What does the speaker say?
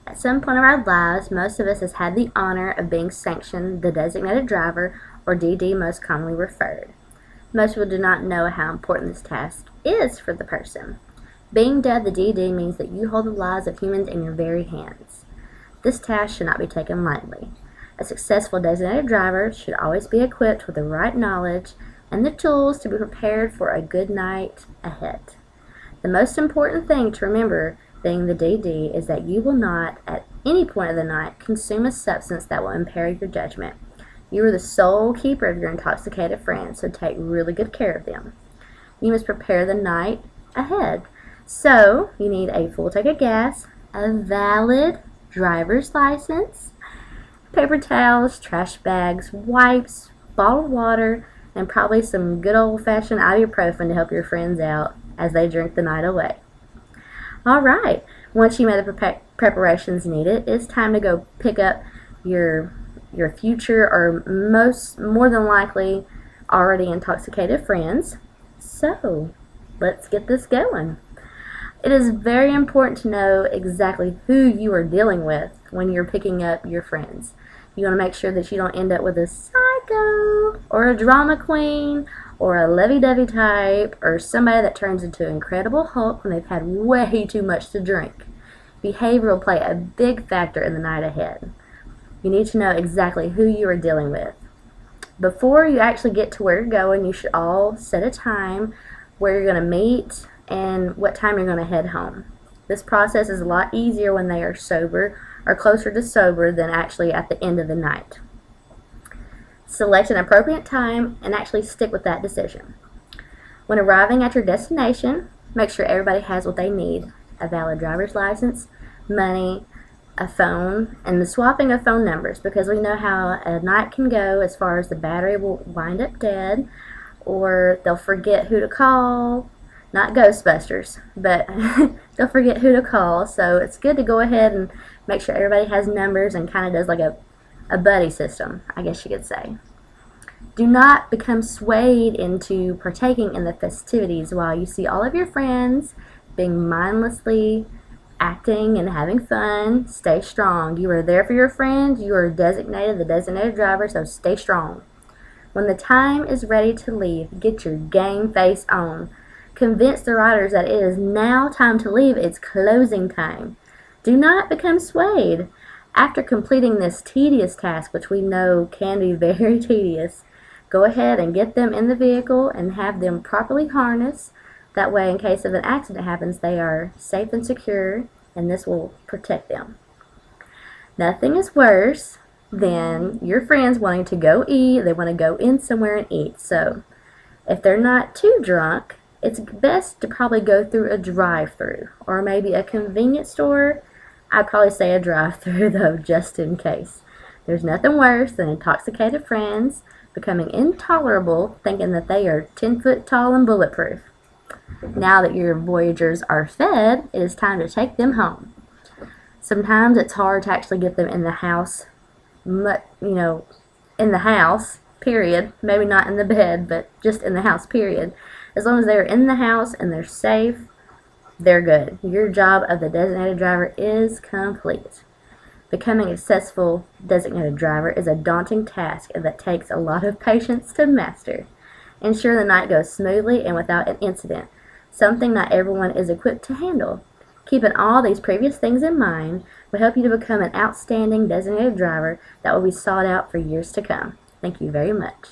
At some point of our lives, most of us has had the honor of being sanctioned the designated driver, or DD most commonly referred. Most people do not know how important this task is for the person. Being dubbed the DD means that you hold the lives of humans in your very hands. This task should not be taken lightly. A successful designated driver should always be equipped with the right knowledge and the tools to be prepared for a good night ahead. The most important thing to remember being the DD is that you will not, at any point of the night, consume a substance that will impair your judgment. You are the sole keeper of your intoxicated friends, so take really good care of them. You must prepare the night ahead. So, you need a full tank of gas, a valid driver's license, paper towels, trash bags, wipes, bottled water, and probably some good old-fashioned ibuprofen to help your friends out as they drink the night away. Alright, once you made the preparations needed, it's time to go pick up your future, or more than likely already intoxicated friends. So, let's get this going. It is very important to know exactly who you are dealing with when you're picking up your friends. You want to make sure that you don't end up with a psycho, or a drama queen, or a lovey-dovey type, or somebody that turns into an Incredible Hulk when they've had way too much to drink. Behavior will play a big factor in the night ahead. You need to know exactly who you are dealing with. Before you actually get to where you're going, you should all set a time where you're going to meet and what time you're going to head home. This process is a lot easier when they are sober, or closer to sober, than actually at the end of the night. Select an appropriate time and actually stick with that decision. When arriving at your destination, make sure everybody has what they need: a valid driver's license, money, a phone, and the swapping of phone numbers, because we know how a night can go as far as the battery will wind up dead, or they'll forget who to call. Not Ghostbusters, but they'll forget who to call. So it's good to go ahead and make sure everybody has numbers and kind of does like a buddy system, I guess you could say. Do not become swayed into partaking in the festivities while you see all of your friends being mindlessly acting and having fun. Stay strong. You are there for your friends. You are the designated driver, so stay strong. When the time is ready to leave, get your game face on. Convince the riders that it is now time to leave. It's closing time. Do not become swayed. After completing this tedious task, which we know can be very tedious, go ahead and get them in the vehicle and have them properly harnessed. That way, in case of an accident happens, they are safe and secure, and this will protect them. Nothing is worse than your friends wanting to go eat. They want to go in somewhere and eat. So, if they're not too drunk, it's best to probably go through a drive-through, or maybe a convenience store. I'd probably say a drive-through, though, just in case. There's nothing worse than intoxicated friends becoming intolerable, thinking that they are 10 foot tall and bulletproof. Now that your Voyagers are fed, it is time to take them home. Sometimes it's hard to actually get them in the house, in the house, period. Maybe not in the bed, but just in the house, period. As long as they're in the house and they're safe, they're good. Your job of the designated driver is complete. Becoming a successful designated driver is a daunting task that takes a lot of patience to master. Ensure the night goes smoothly and without an incident, something not everyone is equipped to handle. Keeping all these previous things in mind will help you to become an outstanding designated driver that will be sought out for years to come. Thank you very much.